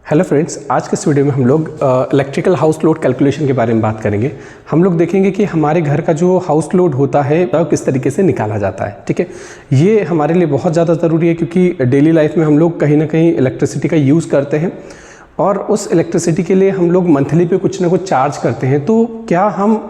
Hello friends, आज के इस वीडियो में हम लोग इलेक्ट्रिकल हाउस लोड कैलकुलेशन के बारे में बात करेंगे। हम लोग देखेंगे कि हमारे घर का जो हाउस लोड होता है वो किस तरीके से निकाला जाता है। ठीक है, ये हमारे लिए बहुत ज़्यादा ज़रूरी है क्योंकि डेली लाइफ में हम लोग कहीं ना कहीं इलेक्ट्रिसिटी का यूज़ करते हैं और उस इलेक्ट्रिसिटी के लिए हम लोग मंथली पे कुछ ना कुछ चार्ज करते हैं। तो क्या हम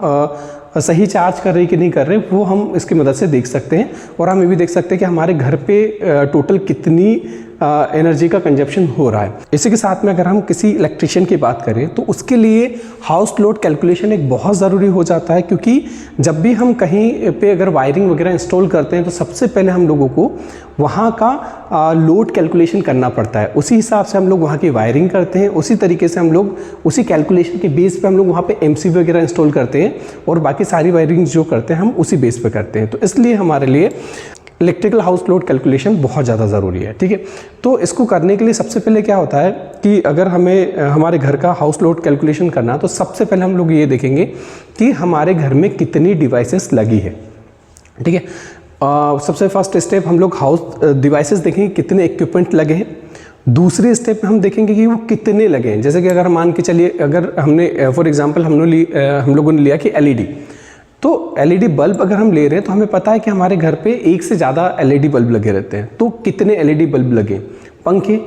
सही चार्ज कर रहे कि नहीं कर रहे वो हम इसकी मदद से देख सकते हैं और हम ये भी देख सकते हैं कि हमारे घर पे टोटल कितनी एनर्जी का कंजप्शन हो रहा है। इसी के साथ में अगर हम किसी इलेक्ट्रिशियन की बात करें तो उसके लिए हाउस लोड कैलकुलेशन एक बहुत ज़रूरी हो जाता है, क्योंकि जब भी हम कहीं पे अगर वायरिंग वगैरह इंस्टॉल करते हैं तो सबसे पहले हम लोगों को वहाँ का लोड कैलकुलेशन करना पड़ता है। उसी हिसाब से हम लोग वहाँ की वायरिंग करते हैं, उसी तरीके से हम लोग उसी कैलकुलेशन के बेस पे हम लोग वहाँ पे एमसीबी वगैरह इंस्टॉल करते हैं और बाकी सारी वायरिंग जो करते हैं हम उसी बेस पे करते हैं। तो इसलिए हमारे लिए इलेक्ट्रिकल हाउस लोड कैलकुलेशन बहुत ज़्यादा ज़रूरी है। ठीक है, तो इसको करने के लिए सबसे पहले क्या होता है कि अगर हमें हमारे घर का हाउस लोड कैलकुलेशन करना है तो सबसे पहले हम लोग ये देखेंगे कि हमारे घर में कितनी डिवाइसेस लगी है। ठीक है, सबसे फर्स्ट स्टेप हम लोग हाउस डिवाइसेस देखेंगे कितने इक्विपमेंट लगे हैं। दूसरे स्टेप में हम देखेंगे कि वो कितने लगे हैं। जैसे कि अगर मान के चलिए, अगर हमने फॉर एग्जांपल हम लोगों ने लिया कि एलईडी, तो एलईडी बल्ब अगर हम ले रहे हैं तो हमें पता है कि हमारे घर पे एक से ज़्यादा एलईडी बल्ब लगे रहते हैं। तो कितने एलईडी बल्ब लगे। पंखे,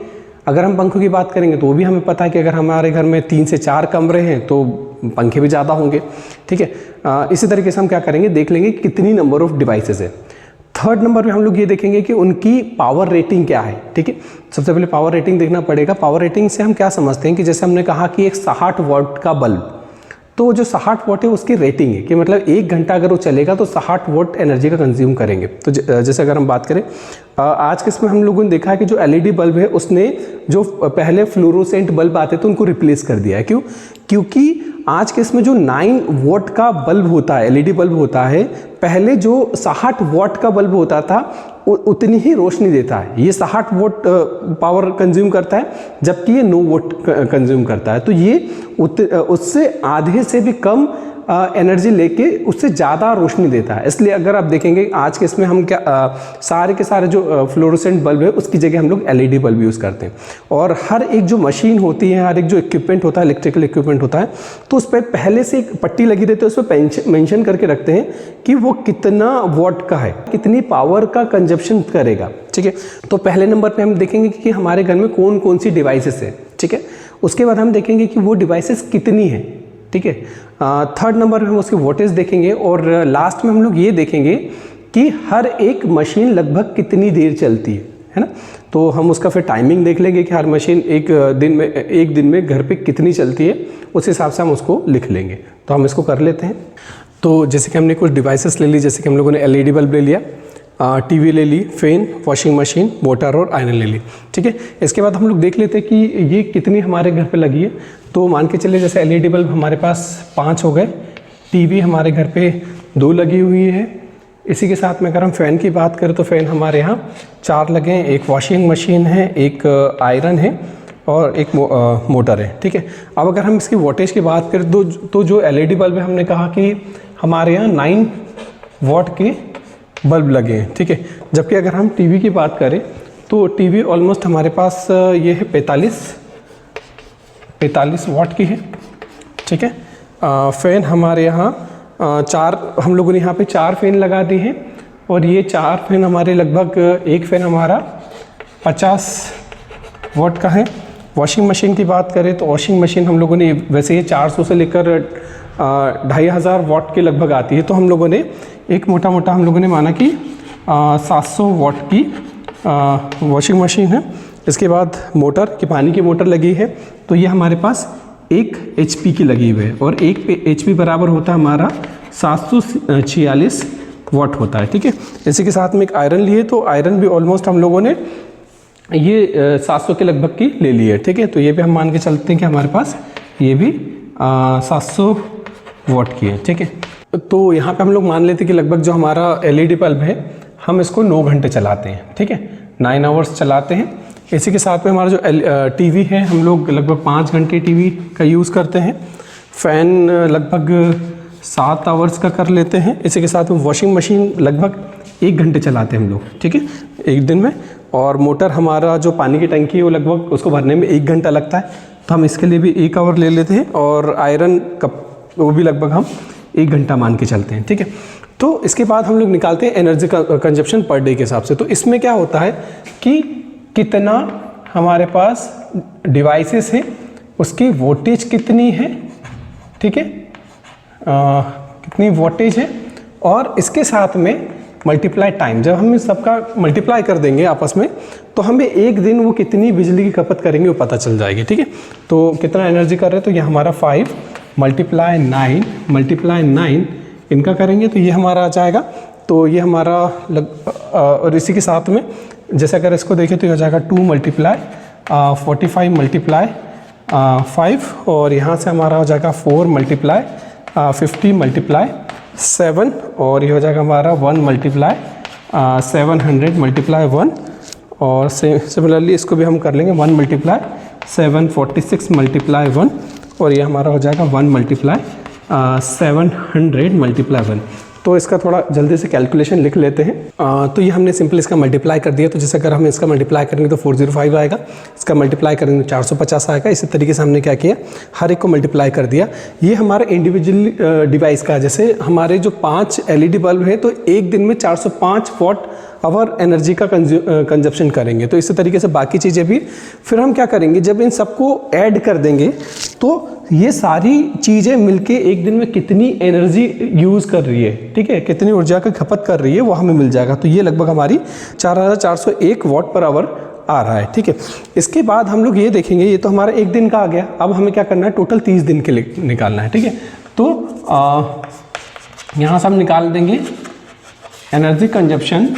अगर हम पंखों की बात करेंगे तो वो भी हमें पता है कि अगर हमारे घर में 3 से 4 कमरे हैं तो पंखे भी ज़्यादा होंगे। ठीक है, इसी तरीके से हम क्या करेंगे, देख लेंगे कितनी नंबर ऑफ डिवाइसेस है। थर्ड नंबर पे हम लोग ये देखेंगे कि उनकी पावर रेटिंग क्या है। ठीक है, सबसे पहले पावर रेटिंग देखना पड़ेगा। पावर रेटिंग से हम क्या समझते हैं कि जैसे हमने कहा कि एक 60 वाट का बल्ब, तो जो 60 वाट है उसकी रेटिंग है कि मतलब 1 घंटा अगर वो चलेगा तो 60 वाट एनर्जी का कंज्यूम करेंगे। तो जैसे अगर हम बात करें आज के इसमें हम लोगों ने देखा है कि जो एलईडी बल्ब है उसने जो पहले फ्लोरोसेंट बल्ब आते थे उनको रिप्लेस कर दिया है। क्यों? क्योंकि आज के इसमें जो 9 वाट का बल्ब होता है, एलईडी बल्ब होता है, पहले जो 60 वाट का बल्ब होता था उतनी ही रोशनी देता है। ये 60 वाट पावर कंज्यूम करता है जबकि ये 9 वाट कंज्यूम करता है। तो ये उससे आधे से भी कम एनर्जी लेके उससे ज़्यादा रोशनी देता है। इसलिए अगर आप देखेंगे आज के इसमें हम क्या सारे के सारे जो फ्लोरोसेंट बल्ब है उसकी जगह हम लोग एलईडी बल्ब यूज़ करते हैं। और हर एक जो मशीन होती है, हर एक जो इक्विपमेंट होता है, इलेक्ट्रिकल इक्विपमेंट होता है, तो उस पर पहले से एक पट्टी लगी रहती है, उस पर मेंशन करके रखते हैं कि वो कितना वाट का है, कितनी पावर का कंजप्शन करेगा। ठीक है, तो पहले नंबर पर हम देखेंगे कि हमारे घर में कौन कौन सी डिवाइसेस है। ठीक है, उसके बाद हम देखेंगे कि वो डिवाइसेस कितनी है। ठीक है, थर्ड नंबर में हम उसकी वोल्टेज देखेंगे और लास्ट में हम लोग ये देखेंगे कि हर एक मशीन लगभग कितनी देर चलती है ना। तो हम उसका फिर टाइमिंग देख लेंगे कि हर मशीन एक दिन में घर पे कितनी चलती है, उस हिसाब से हम उसको लिख लेंगे। तो हम इसको कर लेते हैं। तो जैसे कि हमने कुछ डिवाइसेस ले ली, जैसे कि हम लोगों ने एलईडी बल्ब ले लिया, टीवी ले ली, फैन, वॉशिंग मशीन, मोटर और आयरन ले ली। ठीक है, इसके बाद हम लोग देख लेते हैं कि ये कितनी हमारे घर पे लगी है। तो मान के चलिए जैसे एलईडी बल्ब हमारे पास 5 हो गए, टीवी हमारे घर पे 2 लगी हुई है। इसी के साथ में अगर हम फ़ैन की बात करें तो फ़ैन हमारे यहाँ 4 लगे हैं, एक वॉशिंग मशीन है, एक आयरन है और एक मोटर है। ठीक है, अब अगर हम इसकी वोल्टेज की बात करें तो जो एलईडी बल्ब है हमने कहा कि हमारे यहाँ 9 वाट के बल्ब लगे हैं। ठीक है, जबकि अगर हम टीवी की बात करें तो टीवी ऑलमोस्ट हमारे पास ये है 45 वाट की है। ठीक है, फ़ैन हमारे यहाँ 4, हम लोगों ने यहाँ पे 4 फ़ैन लगा दी हैं और ये 4 फ़ैन हमारे लगभग, एक फ़ैन हमारा 50 वाट का है। वॉशिंग मशीन की बात करें तो वॉशिंग मशीन हम लोगों ने वैसे ये 400 से लेकर 2500 वाट के लगभग आती है। तो हम लोगों ने एक मोटा हम लोगों ने माना कि 700 वाट की वॉशिंग मशीन है। इसके बाद मोटर की पानी की मोटर लगी है, तो ये हमारे पास 1 HP की लगी हुई है और 1 HP बराबर होता है हमारा 746 वाट होता है। ठीक है, इसी के साथ में एक आयरन लिए, तो आयरन भी ऑलमोस्ट हम लोगों ने ये 700 के लगभग की ले ली है। ठीक है, तो ये भी हम मान के चलते हैं कि हमारे पास ये भी 700 वाट की है। ठीक है, तो यहाँ पे हम लोग मान लेते हैं कि लगभग जो हमारा एलईडी बल्ब है हम इसको 9 घंटे चलाते हैं। ठीक है, 9 आवर्स चलाते हैं। इसी के साथ में हमारा जो टीवी है हम लोग लगभग 5 घंटे टीवी का यूज़ करते हैं। फ़ैन लगभग 7 आवर्स का कर लेते हैं। इसी के साथ में वॉशिंग मशीन लगभग 1 घंटे चलाते हैं हम लोग। ठीक है, एक दिन में और मोटर हमारा जो पानी की टंकी है वो लगभग उसको भरने में 1 घंटा लगता है, तो हम इसके लिए भी 1 आवर ले लेते हैं। और आयरन कप वो भी लगभग हम 1 घंटा मान के चलते हैं, ठीक है। तो इसके बाद हम लोग निकालते हैं एनर्जी का कंजप्शन पर डे के हिसाब से। तो इसमें क्या होता है कि कितना हमारे पास डिवाइसेस है, उसकी वोल्टेज कितनी है, ठीक है, कितनी वोल्टेज है, और इसके साथ में मल्टीप्लाई टाइम। जब हम इस सबका मल्टीप्लाई कर देंगे आपस में तो हमें एक दिन वो कितनी बिजली की खपत करेंगे वो पता चल जाएगी, ठीक है। तो कितना एनर्जी कर रहे हैं, तो ये हमारा 5 मल्टीप्लाई 9 इनका करेंगे तो ये हमारा आ जाएगा। तो ये हमारा और इसी के साथ में जैसे अगर इसको देखें तो ये हो जाएगा 2 मल्टीप्लाई 45 मल्टीप्लाई 5, और यहाँ से हमारा हो जाएगा 4 मल्टीप्लाई 50 मल्टीप्लाई 7, और ये हो जाएगा हमारा 1 मल्टीप्लाई 700 मल्टीप्लाई 1, और सिमिलरली इसको भी हम कर लेंगे 1 मल्टीप्लाई 746 मल्टीप्लाई 1, और ये हमारा हो जाएगा 1 मल्टीप्लाई 700 मल्टीप्लाई 1। तो इसका थोड़ा जल्दी से कैलकुलेशन लिख लेते हैं। तो ये हमने सिंपल इसका मल्टीप्लाई कर दिया। तो जैसे अगर हम इसका मल्टीप्लाई करेंगे तो 405 आएगा, इसका मल्टीप्लाई करेंगे तो 450 आएगा। इसी तरीके से हमने क्या किया, हर एक को मल्टीप्लाई कर दिया। ये हमारा इंडिविजुअल डिवाइस का, जैसे हमारे जो 5 LED बल्ब है तो एक दिन में 405 वॉट आवर एनर्जी का कंजप्शन करेंगे। तो इसी तरीके से बाकी चीज़ें भी। फिर हम क्या करेंगे, जब इन सबको ऐड कर देंगे तो ये सारी चीज़ें मिलके एक दिन में कितनी एनर्जी यूज़ कर रही है, ठीक है, कितनी ऊर्जा की खपत कर रही है वो हमें मिल जाएगा। तो ये लगभग हमारी 4401 वॉट पर आवर आ रहा है, ठीक है। इसके बाद हम लोग ये देखेंगे, ये तो हमारा एक दिन का आ गया। अब हमें क्या करना है, टोटल 30 दिन के लिए निकालना है, ठीक है। तो यहाँ से हम निकाल देंगे एनर्जी कंजप्शन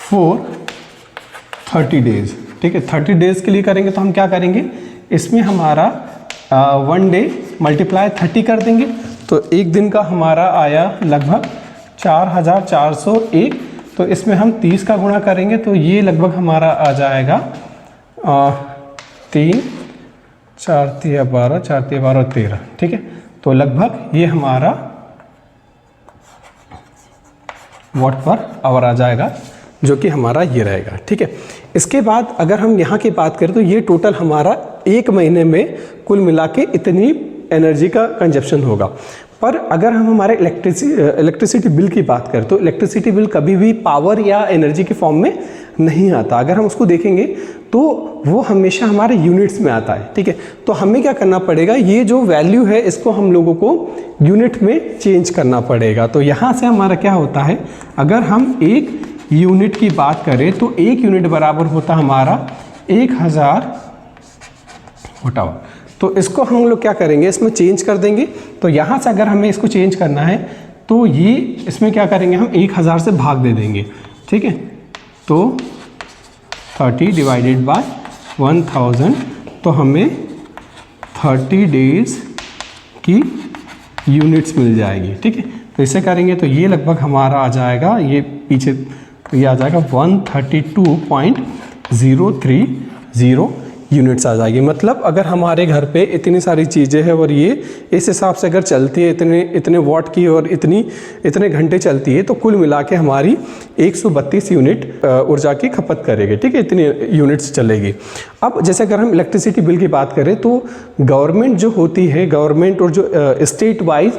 फॉर 30 डेज, ठीक है। 30 डेज के लिए करेंगे तो हम क्या करेंगे, इसमें हमारा 1 डे मल्टीप्लाई 30 कर देंगे। तो एक दिन का हमारा आया लगभग 4401। तो इसमें हम 30 का गुणा करेंगे तो ये लगभग हमारा आ जाएगा 3 4 3 12 4 3 12 13, ठीक है। तो लगभग ये हमारा वॉट पर आवर आ जाएगा, जो कि हमारा ये रहेगा, ठीक है। इसके बाद अगर हम यहाँ की बात करें तो ये टोटल हमारा एक महीने में कुल मिला के इतनी एनर्जी का कंजप्शन होगा। पर अगर हम हमारे इलेक्ट्रिसिटी बिल की बात करें तो इलेक्ट्रिसिटी बिल कभी भी पावर या एनर्जी के फॉर्म में नहीं आता। अगर हम उसको देखेंगे तो वो हमेशा हमारे यूनिट्स में आता है, ठीक है। तो हमें क्या करना पड़ेगा, ये जो वैल्यू है इसको हम लोगों को यूनिट में चेंज करना पड़ेगा। तो यहाँ से हमारा क्या होता है, अगर हम एक यूनिट की बात करें तो 1 यूनिट बराबर होता हमारा 1000 वॉट आवर। तो इसको हम लोग क्या करेंगे, इसमें चेंज कर देंगे। तो यहाँ से अगर हमें इसको चेंज करना है तो ये इसमें क्या करेंगे, हम 1000 से भाग दे देंगे, ठीक है। तो 30 डिवाइडेड बाय 1000, तो हमें 30 डेज की यूनिट्स मिल जाएगी, ठीक है। तो इसे करेंगे तो ये लगभग हमारा आ जाएगा, ये पीछे तो ये आ जाएगा 132.030 यूनिट्स आ जाएगी। मतलब अगर हमारे घर पे इतनी सारी चीज़ें हैं और ये इस हिसाब से अगर चलती है, इतने वॉट की और इतने घंटे चलती है, तो कुल मिला के हमारी 132 यूनिट ऊर्जा की खपत करेगी, ठीक है, इतनी यूनिट्स चलेगी। अब जैसे अगर हम इलेक्ट्रिसिटी बिल की बात करें तो गवर्नमेंट जो होती है, गवर्नमेंट और जो स्टेट वाइज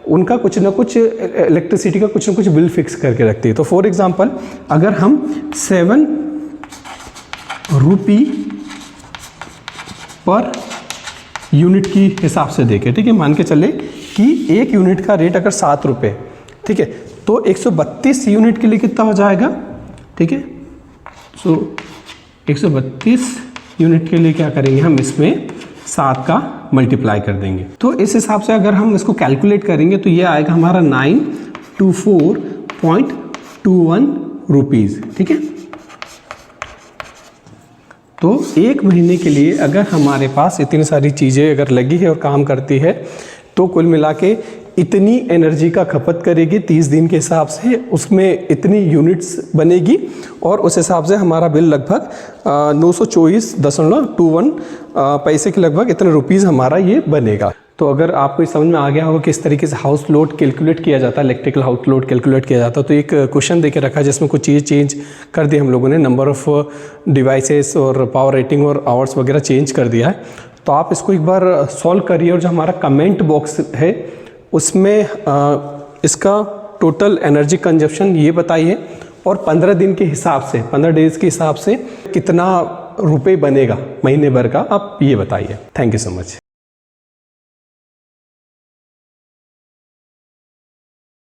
उनका कुछ ना कुछ इलेक्ट्रिसिटी का कुछ ना कुछ बिल फिक्स करके रखती है। तो फॉर एग्जांपल अगर हम 7 रुपी पर यूनिट की हिसाब से देखें, ठीक है, मान के चले कि एक यूनिट का रेट अगर 7 रुपये, ठीक है, तो 132 यूनिट के लिए कितना हो जाएगा, ठीक है। सो 132 यूनिट के लिए क्या करेंगे, हम इसमें 7 का मल्टीप्लाई कर देंगे। तो इस हिसाब से अगर हम इसको कैलकुलेट करेंगे तो ये आएगा हमारा 924.21 रुपीज़, ठीक है। तो एक महीने के लिए अगर हमारे पास इतनी सारी चीज़ें अगर लगी है और काम करती है तो कुल मिला के इतनी एनर्जी का खपत करेगी 30 दिन के हिसाब से, उसमें इतनी यूनिट्स बनेगी और उस हिसाब से हमारा बिल लगभग 924.21 पैसे के लगभग इतने रुपीज़ हमारा ये बनेगा। तो अगर आपको समझ में आ गया होगा किस तरीके से हाउस लोड कैलकुलेट किया जाता है, इलेक्ट्रिकल हाउस लोड कैलकुलेट किया जाता है, तो एक क्वेश्चन देके रखा है जिसमें कुछ चीज़ चेंज कर दी हम लोगों ने, नंबर ऑफ़ डिवाइसेस और पावर रेटिंग और आवर्स वगैरह चेंज कर दिया है। तो आप इसको एक बार सॉल्व करिए और जो हमारा कमेंट बॉक्स है उसमें इसका टोटल एनर्जी कंजप्शन ये बताइए और 15 दिन के हिसाब से, 15 डेज़ के हिसाब से कितना रुपए बनेगा महीने भर का, आप ये बताइए। Thank you so much.